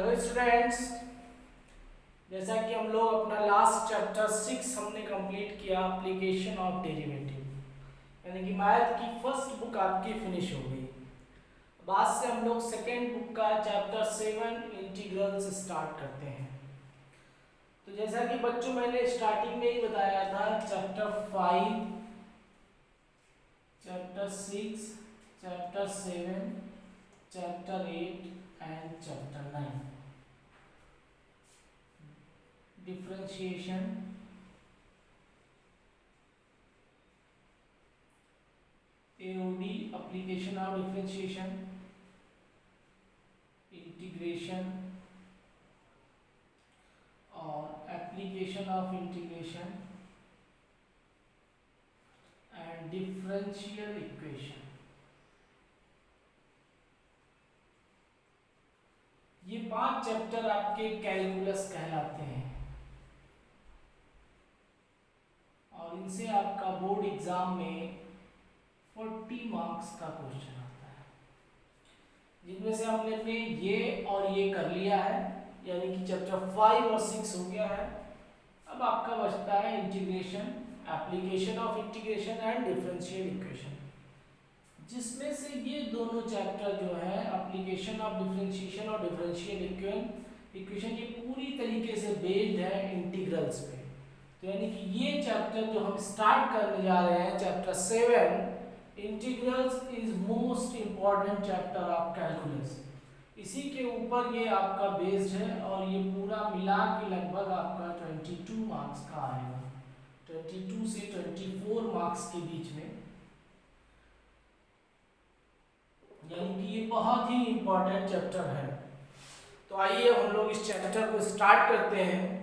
Hello students, जैसा कि हम लोग अपना लास्ट चैप्टर 6 हमने कंप्लीट किया, एप्लीकेशन ऑफ डेरिवेटिव, यानी कि मैथ की फर्स्ट बुक आपकी फिनिश हो गई। अब आज से हम लोग सेकेंड बुक का चैप्टर 7 इंटीग्रल्स स्टार्ट करते हैं। तो जैसा कि बच्चों मैंने स्टार्टिंग में ही बताया था, chapter 5, chapter 6, chapter 7, chapter 8 and chapter 9 differentiation, AOD application of differentiation, integration और application of integration and differential equation। ये 5 चैप्टर आपके कैलकुलस कहलाते हैं और इनसे आपका बोर्ड एग्जाम में 40 मार्क्स का क्वेश्चन आता है, जिनमें से हमने अपने ये और ये कर लिया है, यानी कि चैप्टर 5 और 6 हो गया है। अब आपका बचता है integration, application of integration and differential equation, जिसमें से ये दोनों चैप्टर जो है एप्लीकेशन ऑफ डिफरेंशिएशन और डिफरेंशियल इक्वेशन, ये पूरी तरीके से बेस्ड है इंटीग्रल्स पे। तो यानी कि ये चैप्टर जो हम स्टार्ट करने जा रहे हैं, chapter 7 integrals is most important chapter of calculus. इसी के ऊपर ये आपका बेस्ड है और ये पूरा मिला के लगभग आपका 22 मार्क्स का आएगा, 22 से 24 मार्क्स के बीच में, यानी कि ये बहुत ही इंपॉर्टेंट चैप्टर है। तो आइए हम लोग इस चैप्टर को स्टार्ट करते हैं।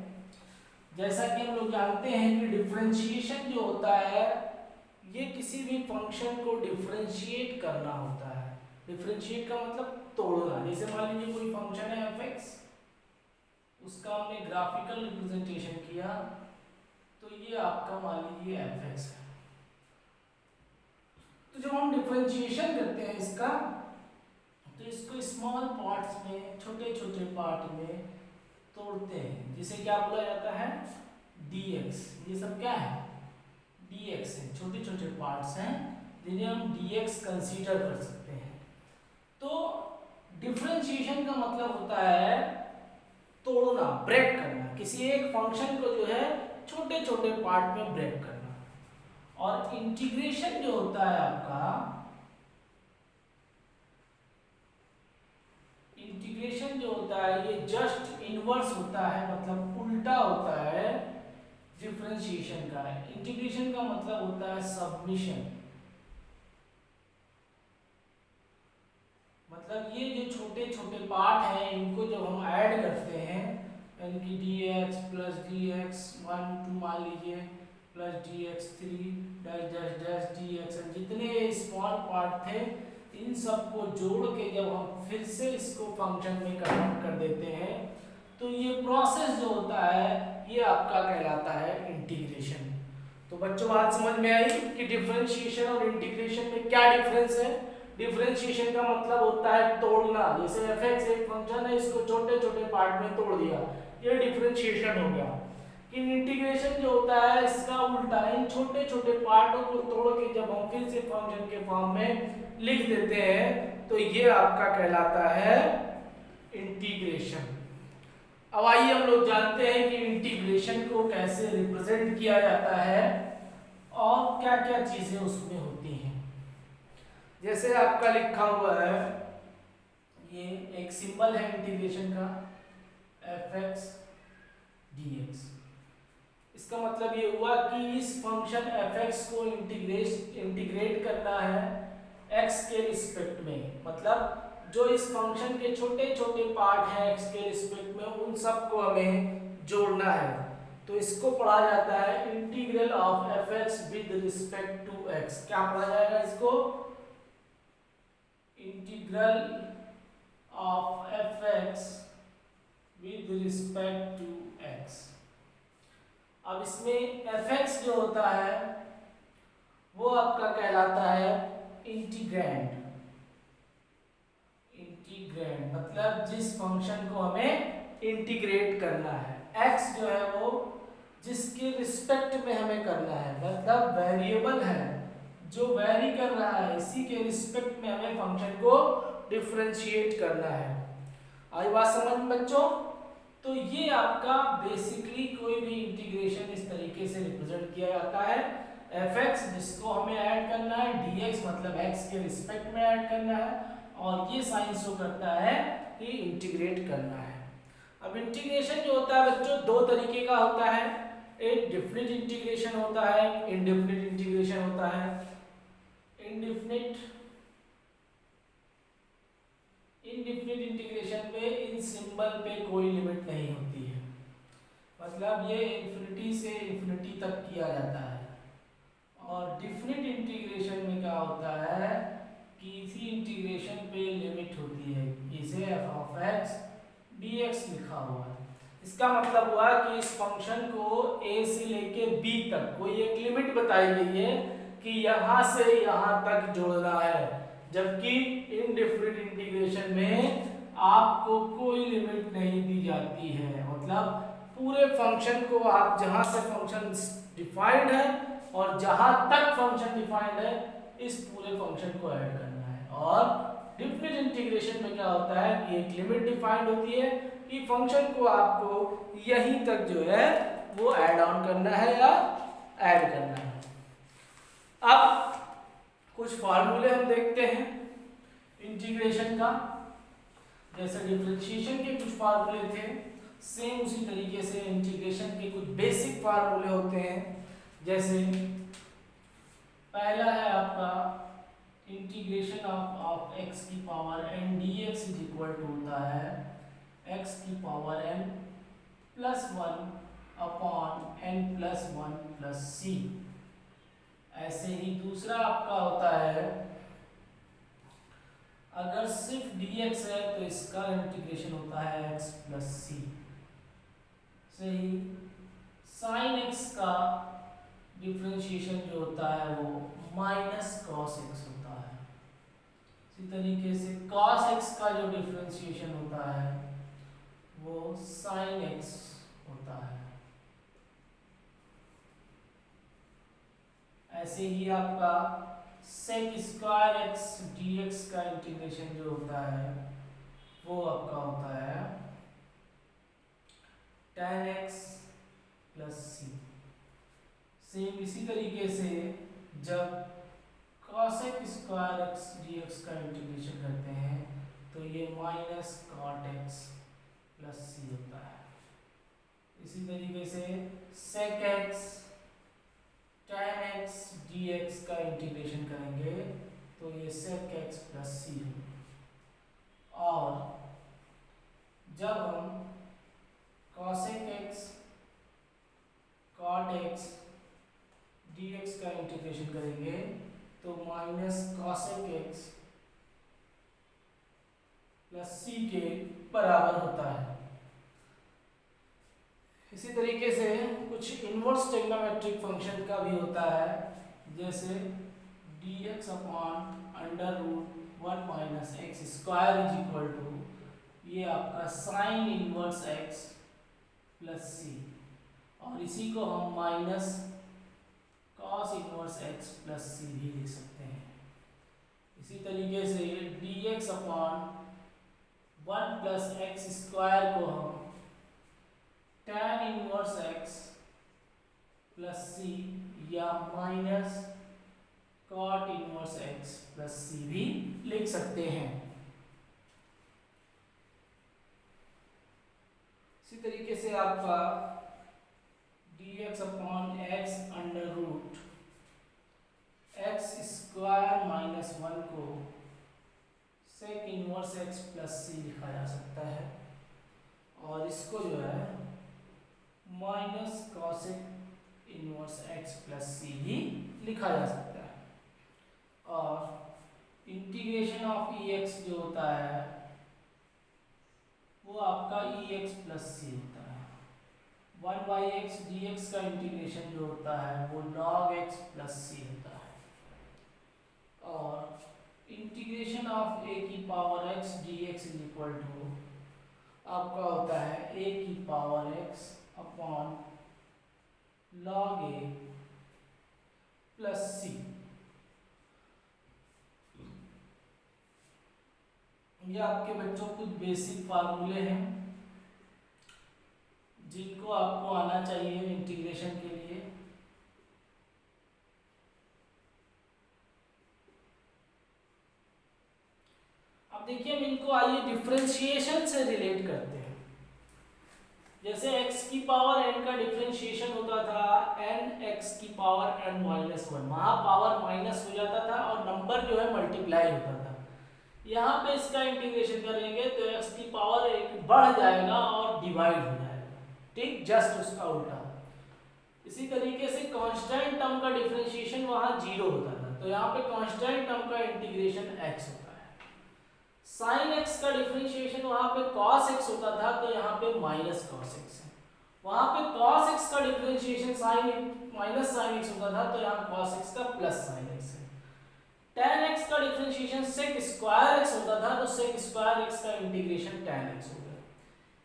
जैसा कि हम लोग जानते हैं कि डिफरेंशिएशन जो होता है, ये किसी भी फंक्शन को डिफरेंशिएट करना होता है। डिफरेंशिएट का मतलब तोड़ना। जैसे मान लीजिए कोई फंक्शन है f(x), उसका हमने ग्राफिकल रिप्रेजेंटेशन किया, तो ये आपका मान लीजिए f(x) है। तो जब हम डिफरेंशिएशन करते हैं इसका, तो इसको स्मॉल पार्ट्स में, छोटे छोटे पार्ट में तोड़ते हैं, जिसे क्या बोला जाता है, dx। ये सब क्या है, dx है, छोटे छोटे पार्ट्स हैं जिन्हें हम dx कंसीडर कर सकते हैं। तो डिफरेंशिएशन का मतलब होता है तोड़ना, ब्रेक करना, किसी एक फंक्शन को जो है छोटे छोटे पार्ट में ब्रेक करना। और इंटीग्रेशन जो होता है आपका, इंटीग्रेशन जो होता है ये जस्ट इनवर्स होता है, मतलब उल्टा होता है डिफरेंशिएशन का। इंटीग्रेशन का मतलब होता है सबमिशन, मतलब ये जो छोटे छोटे पार्ट हैं इनको जब हम ऐड करते हैं, यानी कि dx प्लस dx1 2 मान लीजिए, plus dx3 dash dash dash dx, जितने स्मॉल पार्ट थे इन सबको जोड़ के जब हम फिर से इसको फंक्शन में कन्वर्ट कर देते हैं, तो ये प्रोसेस जो होता है ये आपका कहलाता है इंटीग्रेशन। तो बच्चों बात समझ में आई कि डिफरेंशिएशन और इंटीग्रेशन में क्या डिफरेंस है। डिफरेंशिएशन का मतलब होता है तोड़ना। जैसे f(x) एक फंक्शन है, इसको छोटे छोटे पार्ट में तोड़ दिया, ये डिफरेंशिएशन हो गया। इंटीग्रेशन जो होता है इसका उल्टा, इन छोटे छोटे पार्टों को तोड़ के जब हम फिर से फंक्शन के फॉर्म में लिख देते हैं, तो ये आपका कहलाता है इंटीग्रेशन। अब आइए हम लोग जानते हैं कि इंटीग्रेशन को कैसे रिप्रेजेंट किया जाता है और क्या क्या चीजें उसमें होती हैं। जैसे आपका लिखा हुआ है, ये एक सिंबल है इंटीग्रेशन का, f(x) dx। इसका मतलब ये हुआ कि इस फंक्शन f(x) को इंटीग्रेट करना है x के रिस्पेक्ट में, मतलब जो इस फंक्शन के छोटे छोटे पार्ट हैं x के रिस्पेक्ट में, उन सबको हमें जोड़ना है। तो इसको पढ़ा जाता है integral of f(x) with respect to x। क्या पढ़ा जाएगा इसको, integral of f(x) with respect to x। अब इसमें f(x) जो होता है वो आपका कहलाता है इंटीग्रैंड, इंटीग्रेंड मतलब जिस फंक्शन को हमें इंटीग्रेट करना है, x जो है वो जिसके रिस्पेक्ट में हमें करना है, मतलब वेरिएबल है जो वेरी कर रहा है, इसी के रिस्पेक्ट में हमें फंक्शन को डिफरेंशिएट करना है। आई बात समझ में बच्चों? तो ये आपका बेसिकली कोई भी इंटीग्रेशन इस तरीके से रिप्रेजेंट किया जाता है। fx जिसको हमें ऐड करना है, dx मतलब x के रिस्पेक्ट में ऐड करना है, और ये साइन शो करता है कि इंटीग्रेट करना है। अब इंटीग्रेशन जो होता है बच्चों दो तरीके का होता है, एक डेफिनिट इंटीग्रेशन होता है, इनडेफिनिट इंटीग्रेशन होता है। इनडेफिनिट इंटीग्रेशन पे इन सिंबल पे कोई लिमिट नहीं होती है, मतलब ये इंफिनिटी से इंफिनिटी तक किया जाता है। और डेफिनिट इंटीग्रेशन में क्या होता है कि इसी इंटीग्रेशन पे लिमिट होती है, इसे f ऑफ x dx लिखा हुआ है। इसका मतलब हुआ कि इस फंक्शन को a से लेके b तक कोई एक लिमिट बताई गई है कि यहाँ से यहाँ तक जोड़ना है, जबकि इनडेफिनिट इंटीग्रेशन में आपको कोई लिमिट नहीं दी जाती है, मतलब पूरे फंक्शन को आप जहाँ से फंक्शन डिफाइंड है और जहाँ तक फंक्शन डिफाइंड है इस पूरे फंक्शन को ऐड करना है। और डेफिनिट इंटीग्रेशन में क्या होता है कि एक लिमिट डिफाइंड होती है कि फंक्शन को आपको यहीं तक जो है वो ऐड ऑन करना है या ऐड करना है। अब कुछ फार्मूले हम देखते हैं इंटीग्रेशन का, जैसे डिफरेंशिएशन के कुछ फार्मूले थे, सेम उसी तरीके से इंटीग्रेशन के कुछ बेसिक फार्मूले होते हैं। जैसे पहला है आपका इंटीग्रेशन ऑफ x की power n dx is equal to होता है x की power n plus 1 upon n plus 1 plus c। ऐसे ही दूसरा आपका होता है, अगर सिर्फ dx है तो इसका इंटीग्रेशन होता है x प्लस c से ही साइन x का डिफरेंशिएशन जो होता है वो माइनस कॉस x होता है। इसी तरीके से कॉस x का जो डिफरेंशिएशन होता है वो साइन x होता है। ऐसे ही आपका सेक स्क्वायर x dx का इंटीग्रेशन जो होता है वो आपका होता है tan x plus c। Same इसी तरीके से जब cosec स्क्वायर x dx का इंटीग्रेशन करते हैं तो ये minus cot x plus c होता है। इसी तरीके से sec x tan x dx का इंटीग्रेशन करेंगे तो ये sec x प्लस c होगा। और जब हम cosec x cot x dx का इंटीग्रेशन करेंगे तो minus cosec x plus c के बराबर होता है। इसी तरीके से कुछ इनवर्स ट्रिग्नोमेट्रिक फंक्शन का भी होता है, जैसे dx upon under root 1 minus x square is equal to ये आपका sine inverse x plus c, और इसी को हम minus cos inverse x plus c भी लिख सकते हैं। इसी तरीके से dx upon 1 plus x square को हम tan inverse x plus c या minus cot inverse x plus c भी लिख सकते हैं। इसी तरीके से आपका dx upon x under root x square minus 1 को sec inverse x plus c लिखा जा सकता है, और इसको जो है minus cosec inverse x plus c भी लिखा जा सकता है। और इंटीग्रेशन ऑफ ex जो होता है वो आपका ex प्लस c होता है। 1 बाई एक्स dx का इंटीग्रेशन जो होता है वो log x प्लस c होता है। और इंटीग्रेशन ऑफ ए की power x d x is equal to आपका होता है ए की power x upon log a plus c. ये आपके बच्चों कुछ बेसिक फार्मूले हैं जिनको आपको आना चाहिए इंटीग्रेशन के लिए। अब देखिए हम इनको आइए डिफरेंशिएशन से रिलेट करते हैं। जैसे x की पावर n का डिफरेंशिएशन होता था n x की पावर n माइनस वन, वहां पावर माइनस हो जाता था और नंबर जो है मल्टीप्लाई होता था। यहाँ पे इसका इंटीग्रेशन करेंगे तो x की पावर एक बढ़ जाएगा और डिवाइड हो जाएगा, ठीक, जस्ट उसका उल्टा। इसी तरीके से कांस्टेंट टर्म का डिफरेंशिएशन वहां जीरो होता था, तो यहाँ पे कांस्टेंट टर्म का इंटीग्रेशन x होता है। sin x का डिफरेंशिएशन वहां पे cos x होता था, तो यहाँ पे माइनस cos x है। वहां पे cos x का डिफरेंशिएशन माइनस sin x होता था, तो यहाँ cos x का प्लस sin x है। tan x का डिफरेंशिएशन sec स्क्वायर x होता था, तो sec स्क्वायर x का इंटीग्रेशन tan x हो गया।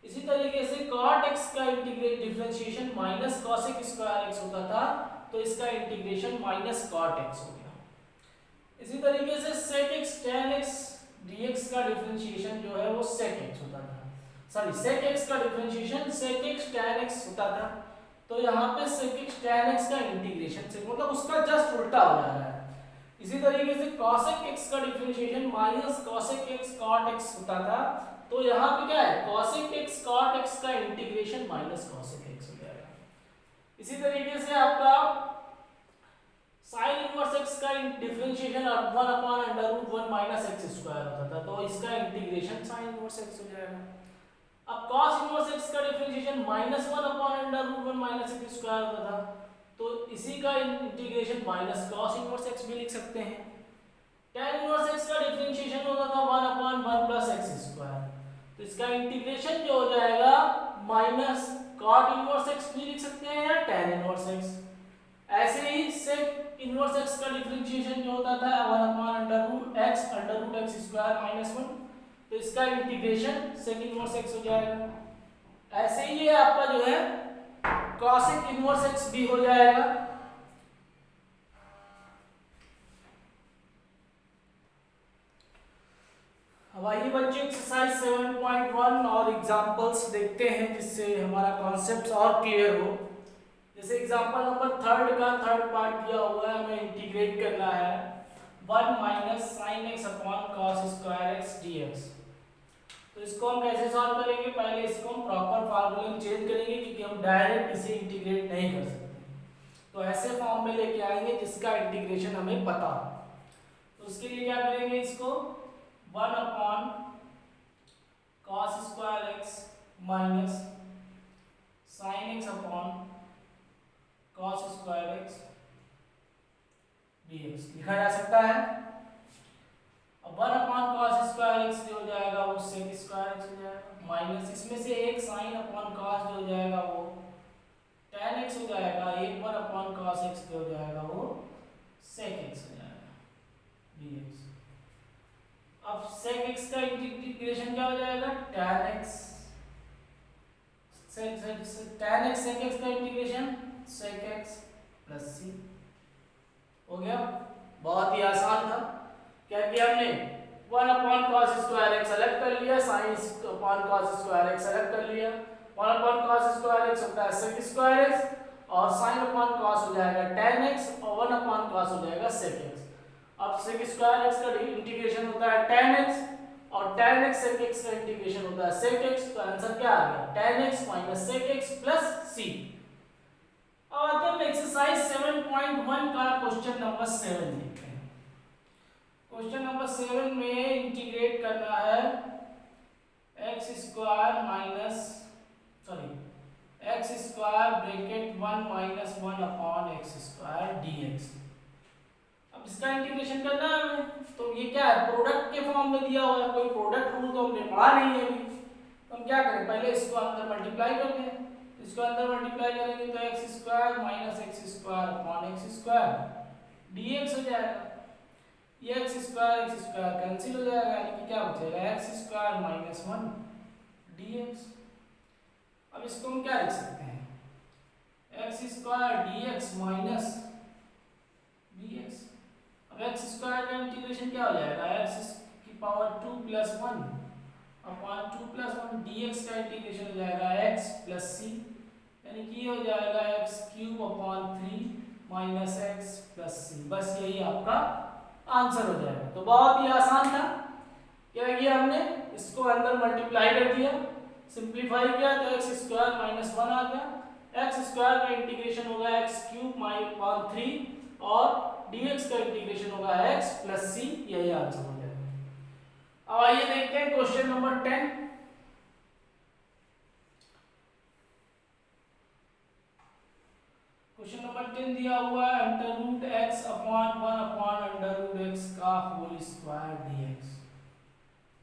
इसी तरीके से cot x का differentiation minus cosec square x होता था, तो इसका इंटीग्रेशन माइनस cot x हो गया। इसी तरीके से sec x tan x dx का डिफरेंशिएशन जो है वो sec x होता था, सॉरी sec x का differentiation sec x tan x होता था, तो यहाँ पे sec x tan x का इंटीग्रेशन से मतलब उसका जस्ट उल्टा हो जा रहा है। इसी तरीके से cosec x का differentiation minus cosec x cot x होता था, तो यहाँ पे क्या है cosec x cot x का इंटीग्रेशन माइनस cosec x हो जाएगा। इसी तरीके से आपका sin इनवर्स x का डिफरेंशिएशन 1/√1 माइनस x स्क्वायर होता था, तो इसका इंटीग्रेशन sin इनवर्स x हो जाएगा। अब cos इनवर्स x का डिफरेंशिएशन -1/√1 माइनस x स्क्वायर होता था, तो इसी का integration minus cos inverse x भी लिख सकते हैं। tan इनवर्स x का डिफरेंशिएशन होता था 1/1 प्लस x स्क्वायर, तो इसका इंटीग्रेशन जो हो जाएगा माइनस cot इनवर्स x भी लिख सकते हैं या tan इनवर्स x। ऐसे ही sec इनवर्स x का डिफरेंशिएशन जो होता था 1/√x स्क्वायर माइनस 1, तो इसका इंटीग्रेशन sec इनवर्स x हो जाएगा। ऐसे ही ये आपका जो है cosec इनवर्स x भी हो जाएगा। अब आइए बच्चे एक्सरसाइज 7.1 और एग्जांपल्स देखते हैं जिससे हमारा कॉन्सेप्ट और क्लियर हो। जैसे एग्जांपल नंबर थर्ड पार्ट दिया हुआ है, हमें इंटीग्रेट करना है 1 minus sine x upon cos square x dx। तो इसको हम कैसे सॉल्व करेंगे, पहले इसको हम प्रॉपर फार्मूले में चेंज करेंगे क्योंकि हम डायरेक्ट इसे इंटीग्रेट नहीं कर सकते, तो ऐसे फॉर्म में लेके आएंगे जिसका इंटीग्रेशन हमें पता हो। तो उसके लिए क्या करेंगे, इसको 1 upon cos square x minus sine x upon cos square x dx लिखा जा सकता है। अब 1 अपॉन cos स्क्वायर x जो हो जाएगा वो sec स्क्वायर x हो जाएगा, माइनस इसमें से एक sin अपॉन cos जो हो जाएगा वो tan x हो जाएगा, एक 1 अपॉन cos x जो हो जाएगा वो sec x हो जाएगा dx। अब sec x का इंटीग्रेशन क्या हो जाएगा, tan x sec x का integration sec x plus c हो गया। बहुत ही आसान था, क्या किया हमने 1 अपॉन cos स्क्वायर x अलग कर लिया, sin upon cos square x अलग कर लिया। 1 अपॉन cos स्क्वायर x होता है sec स्क्वायर x और sin अपॉन cos हो जाएगा tan x और 1 अपॉन cos हो जाएगा sec x। अब sec स्क्वायर x का इंटीग्रेशन होता है tan x और tan x sec x का इंटीग्रेशन होता है sec x, तो आंसर क्या आ गया tan x minus sec x plus c। अब आते हैं एक्सरसाइज 7.1 का क्वेश्चन नंबर 7 देखते हैं। क्वेश्चन नंबर 7 में इंटीग्रेट करना है x square bracket 1 minus 1 upon x square dx। अब इसका इंटीग्रेशन करना है हमें, तो ये क्या है प्रोडक्ट के फॉर्म में दिया हुआ है, कोई प्रोडक्ट रूल तो हमने पढ़ा नहीं है अभी, तो हम क्या करें पहले इसको अंदर मल्टीप्लाई कर दें। इसको अंदर मल्टीप्लाई करेंगे तो x square minus x square upon x square dx हो जाएगा। ये एक्स स्क्वायर कैंसिल हो जाएगा, यानी कि क्या बचेगा एक्स स्क्वायर माइनस 1 dx। अब इसको हम क्या लिख सकते हैं, x square dx minus dx। अब एक्स स्क्वायर का इंटीग्रेशन क्या हो जाएगा, एक्स की power 2 plus 1 upon 2 plus 1 dx का इंटीग्रेशन हो जाएगा x प्लस c, यानी कि ये हो जाएगा x cube upon 3 minus x plus c. बस यही आपका आंसर हो जाएगा। तो बहुत ही आसान था, क्या किया हमने, इसको अंदर मल्टीप्लाई कर दिया, सिंप्लीफाई किया तो एक्स स्क्वायर माइनस 1 आ गया। एक्स स्क्वायर का इंटीग्रेशन होगा एक्स क्यूब अपॉन 3 और dx का इंटीग्रेशन होगा x प्लस सी, यही आंसर हो जाएगा। अब आइए देखते हैं क्वेश्चन नंबर 10। क्वेश्चन नंबर 10 दिया हुआ है अंडर रूट एक्स अपॉन 1 अपॉन अंडर रूट एक्स का होल स्क्वायर dx।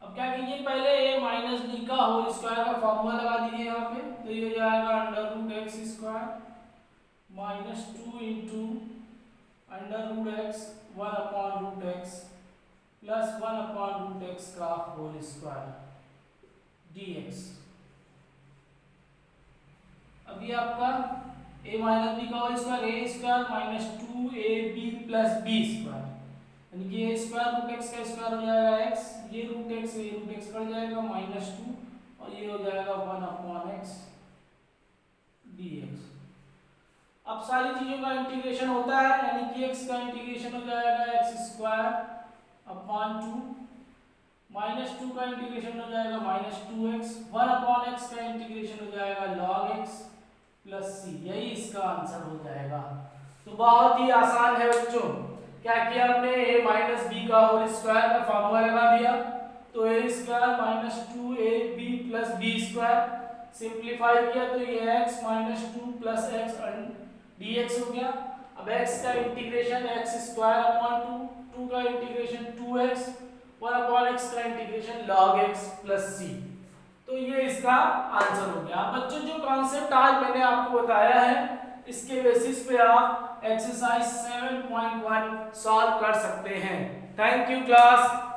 अब क्या कीजिए, पहले a माइनस बी का होल स्क्वायर का फॉर्मूला लगा दीजिए यहाँ पे, तो ये हो जाएगा under root x square minus 2 into under root x 1 upon root x plus 1 upon root x का होल स्क्वायर dx। अभी आपका a माइनस बी का whole square a square minus 2ab plus b square, यानी कि a square root x का square हो जाएगा x, ये रूट एक्स कट जाएगा माइनस 2 और ये हो जाएगा 1 अपॉन एक्स dx। अब सारी चीजों का इंटीग्रेशन होता है, यानी कि x का इंटीग्रेशन हो जाएगा एक्स स्क्वायर अपॉन 2 माइनस 2 का इंटीग्रेशन हो जाएगा माइनस 2x, 1 अपॉन x का इंटीग्रेशन हो जाएगा log x प्लस सी, यही इसका आंसर हो जाएगा। तो बहुत ही आसान है बच्चों, क्या किया हमने, a माइनस बी का होल स्क्वायर का फार्मूला लगा दिया, तो a square minus 2ab plus b square, simplify किया तो ये x minus 2 plus x dx हो गया। अब x का इंटीग्रेशन एक्स स्क्वायर अपॉन 2 का इंटीग्रेशन 2x, 1 अपॉन x का इंटीग्रेशन log x प्लस सी, तो ये इसका आंसर हो गया। बच्चों जो कॉन्सेप्ट आज मैंने आपको बताया है, इसके बेसिस पे आप एक्सरसाइज 7.1 सॉल्व कर सकते हैं। Thank you class.